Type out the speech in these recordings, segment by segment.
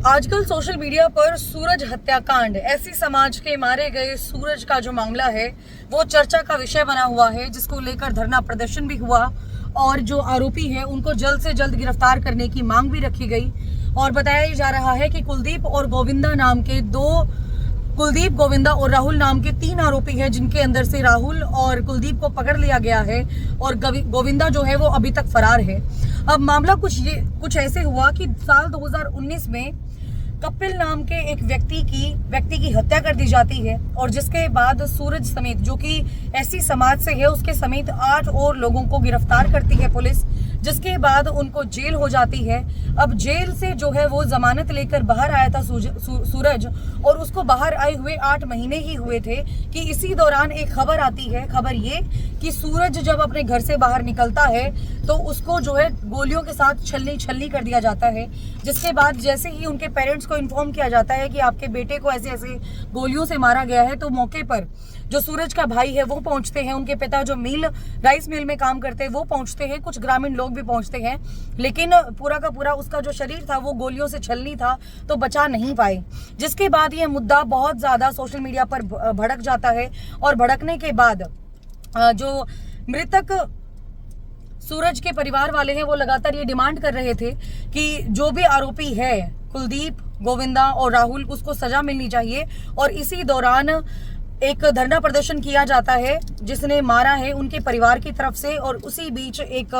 आजकल social media पर सूरज हत्याकांड, एससी समाज के मारे गए सूरज का जो मामला है वो चर्चा का विषय बना हुआ है, जिसको लेकर धरना प्रदर्शन भी हुआ और जो आरोपी है उनको जल्द से जल्द गिरफ्तार करने की मांग भी रखी गई। और बताया जा रहा है कि कुलदीप और गोविंदा और राहुल नाम के 3 आरोपी हैं, जिनके अंदर से राहुल और कुलदीप को पकड़ लिया गया है और गोविंदा जो है वो अभी तक फरार है। अब मामला कुछ ऐसे हुआ कि साल 2019 में कपिल नाम के एक व्यक्ति की हत्या कर दी जाती है और जिसके बाद सूरज समेत, जो कि एससी समाज से है, उसके समेत 8 और लोगों को गिरफ्तार करती है पुलिस, जिसके बाद उनको जेल हो जाती है। अब जेल से जो है वो जमानत लेकर बाहर आया था सूरज, और उसको बाहर आए हुए 8 महीने ही हुए थे कि इसी दौरान एक खबर आती है। खबर ये कि सूरज जब अपने घर से बाहर निकलता है तो उसको जो है गोलियों के साथ छलनी कर दिया जाता है, जिसके बाद जैसे ही उनके पेरेंट्स को इन्फॉर्म किया जाता है कि आपके बेटे को ऐसे ऐसे गोलियों से मारा गया है, तो मौके पर जो सूरज का भाई है वो पहुंचते हैं, उनके पिता जो राइस मिल में काम करते हैं वो पहुंचते हैं, कुछ ग्रामीण लोग भी पहुंचते हैं, लेकिन पूरा का पूरा उसका जो शरीर था वो गोलियों से छलनी था तो बचा नहीं पाए। जिसके बाद ये मुद्दा बहुत ज्यादा सोशल मीडिया पर भड़क जाता है और भड़कने के बाद जो मृतक सूरज के परिवार वाले हैं वो लगातार ये डिमांड कर रहे थे कि जो भी आरोपी है कुलदीप, गोविंदा और राहुल, उसको सजा मिलनी चाहिए। और इसी दौरान एक धरना प्रदर्शन किया जाता है जिसने मारा है उनके परिवार की तरफ से, और उसी बीच एक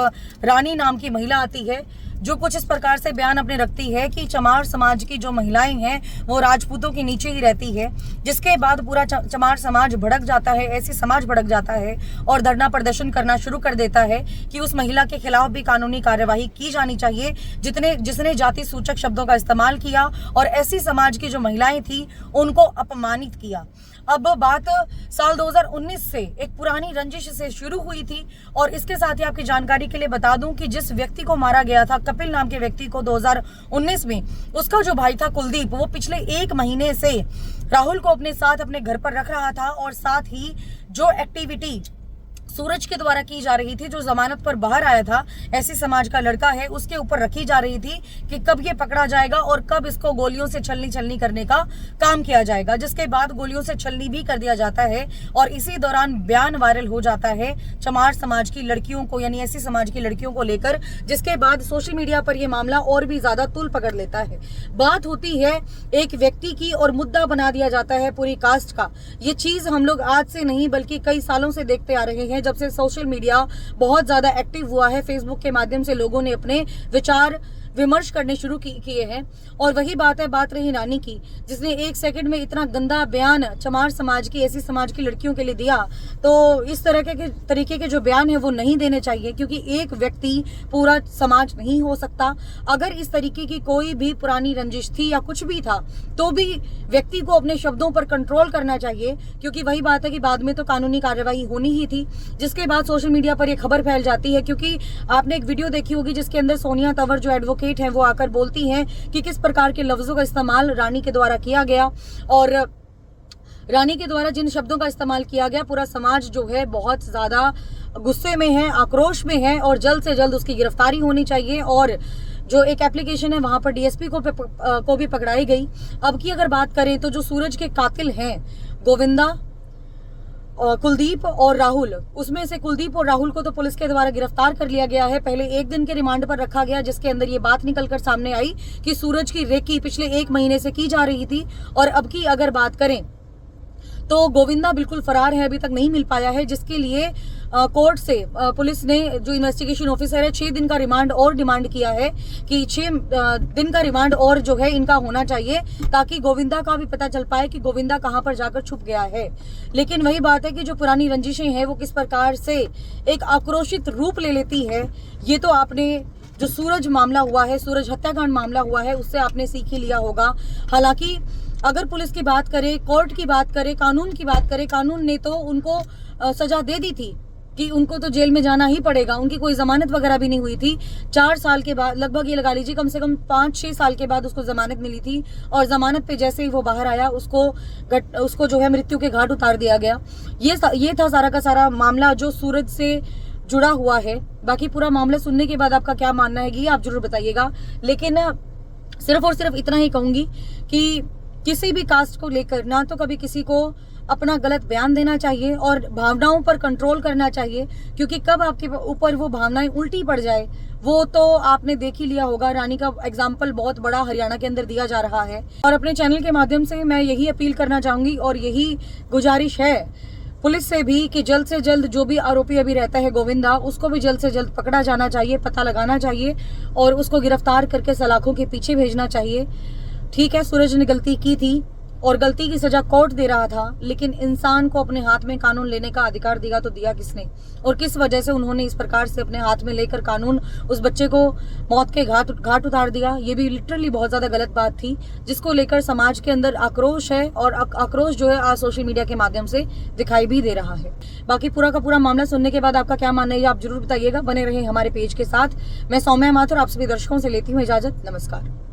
रानी नाम की महिला आती है जो कुछ इस प्रकार से बयान अपने रखती है कि चमार समाज की जो महिलाएं हैं वो राजपूतों के नीचे ही रहती है। जिसके बाद पूरा चमार समाज भड़क जाता है, ऐसी समाज भड़क जाता है और धरना प्रदर्शन करना शुरू कर देता है कि उस महिला के खिलाफ भी कानूनी कार्यवाही की जानी चाहिए जिसने जाति सूचक शब्दों का इस्तेमाल किया और ऐसी समाज की जो महिलाएं थी उनको अपमानित किया। अब बात साल 2019 से एक पुरानी रंजिश से शुरू हुई थी, और इसके साथ ही आपकी जानकारी के लिए बता दूं कि जिस व्यक्ति को मारा गया था, कपिल नाम के व्यक्ति को, 2019 में उसका जो भाई था कुलदीप, वो पिछले 1 महीने से राहुल को अपने साथ अपने घर पर रख रहा था और साथ ही जो एक्टिविटी सूरज के द्वारा की जा रही थी, जो जमानत पर बाहर आया था, ऐसी समाज का लड़का है, उसके ऊपर रखी जा रही थी कि कब ये पकड़ा जाएगा और कब इसको गोलियों से छलनी करने का काम किया जाएगा। जिसके बाद गोलियों से छलनी भी कर दिया जाता है और इसी दौरान बयान वायरल हो जाता है चमार समाज की लड़कियों को, यानी ऐसी समाज की लड़कियों को लेकर, जिसके बाद सोशल मीडिया पर यह मामला और भी ज्यादा तूल पकड़ लेता है। बात होती है एक व्यक्ति की और मुद्दा बना दिया जाता है पूरी कास्ट का। ये चीज हम लोग आज से नहीं बल्कि कई सालों से देखते आ रहे हैं, जब से सोशल मीडिया बहुत ज्यादा एक्टिव हुआ है। फेसबुक के माध्यम से लोगों ने अपने विचार विमर्श करने शुरू किए हैं। और वही बात रही रानी की, जिसने 1 सेकंड में इतना गंदा बयान चमार समाज की, ऐसी समाज की लड़कियों के लिए दिया। तो इस तरह के तरीके के जो बयान है वो नहीं देने चाहिए, क्योंकि एक व्यक्ति पूरा समाज नहीं हो सकता। अगर इस तरीके की कोई भी पुरानी रंजिश थी या कुछ भी था तो भी व्यक्ति को अपने शब्दों पर कंट्रोल करना चाहिए, क्योंकि वही बात है कि बाद में तो कानूनी कार्यवाही होनी ही थी। जिसके बाद सोशल मीडिया पर यह खबर फैल जाती है, क्योंकि आपने एक वीडियो देखी होगी जिसके अंदर सोनिया तंवर जो एडवोकेट है वो आकर बोलती हैं कि किस प्रकार के लफ्जों का इस्तेमाल रानी के द्वारा किया गया, और रानी के द्वारा जिन शब्दों का इस्तेमाल किया गया, पूरा समाज जो है बहुत ज्यादा गुस्से में है, आक्रोश में है और जल्द से जल्द उसकी गिरफ्तारी होनी चाहिए। और जो एक एप्लीकेशन है वहां पर डीएसपी को भी पकड़ाई गई। अब की अगर बात करें तो जो सूरज के कातिल हैं गोविंदा, कुलदीप और राहुल, उसमें से कुलदीप और राहुल को तो पुलिस के द्वारा गिरफ्तार कर लिया गया है। पहले 1 दिन के रिमांड पर रखा गया, जिसके अंदर ये बात निकलकर सामने आई कि सूरज की रेकी पिछले 1 महीने से की जा रही थी। और अब की अगर बात करें तो गोविंदा बिल्कुल फरार है, अभी तक नहीं मिल पाया है, जिसके लिए कोर्ट से पुलिस ने, जो इन्वेस्टिगेशन ऑफिसर है, 6 दिन का रिमांड और डिमांड किया है कि 6 दिन का रिमांड और जो है इनका होना चाहिए, ताकि गोविंदा का भी पता चल पाए कि गोविंदा कहां पर जाकर छुप गया है। लेकिन वही बात है कि जो पुरानी रंजिशें हैं वो किस प्रकार से एक आक्रोशित रूप ले लेती है, ये तो आपने जो सूरज मामला हुआ है, सूरज हत्याकांड मामला हुआ है, उससे आपने सीख ही लिया होगा। हालांकि अगर पुलिस की बात करें, कोर्ट की बात करें, कानून की बात करें, कानून ने तो उनको सजा दे दी थी कि उनको तो जेल में जाना ही पड़ेगा। उनकी कोई जमानत वगैरह भी नहीं हुई थी। 4 साल के बाद, लगभग ये लगा लीजिए कम से कम 5-6 साल के बाद उसको जमानत मिली थी, और जमानत पे जैसे ही वो बाहर आया उसको जो है मृत्यु के घाट उतार दिया गया। ये था सारा का सारा मामला जो सूरज से जुड़ा हुआ है। बाकी पूरा मामला सुनने के बाद आपका क्या मानना है ये आप जरूर बताइएगा। लेकिन सिर्फ और सिर्फ इतना ही कहूंगी कि किसी भी कास्ट को लेकर ना तो कभी किसी को अपना गलत बयान देना चाहिए और भावनाओं पर कंट्रोल करना चाहिए, क्योंकि कब आपके ऊपर वो भावनाएं उल्टी पड़ जाए वो तो आपने देख ही लिया होगा। रानी का एग्जाम्पल बहुत बड़ा हरियाणा के अंदर दिया जा रहा है। और अपने चैनल के माध्यम से मैं यही अपील करना चाहूंगी और यही गुजारिश है पुलिस से भी कि जल्द से जल्द जो भी आरोपी अभी रहता है गोविंदा, उसको भी जल्द से जल्द पकड़ा जाना चाहिए, पता लगाना चाहिए और उसको गिरफ्तार करके सलाखों के पीछे भेजना चाहिए। ठीक है, सूरज ने गलती की थी और गलती की सजा कोर्ट दे रहा था, लेकिन इंसान को अपने हाथ में कानून लेने का अधिकार दिया तो दिया किसने, और किस वजह से उन्होंने इस प्रकार से अपने हाथ में लेकर कानून उस बच्चे को मौत के घाट उतार दिया। ये भी लिटरली बहुत ज्यादा गलत बात थी, जिसको लेकर समाज के अंदर आक्रोश है और आक्रोश जो है आज सोशल मीडिया के माध्यम से दिखाई भी दे रहा है। बाकी पूरा का पूरा मामला सुनने के बाद आपका क्या मानना है आप जरूर बताइएगा। बने रहे हमारे पेज के साथ। मैं सौम्या माथुर आप सभी दर्शकों से लेती हूँ इजाजत। नमस्कार।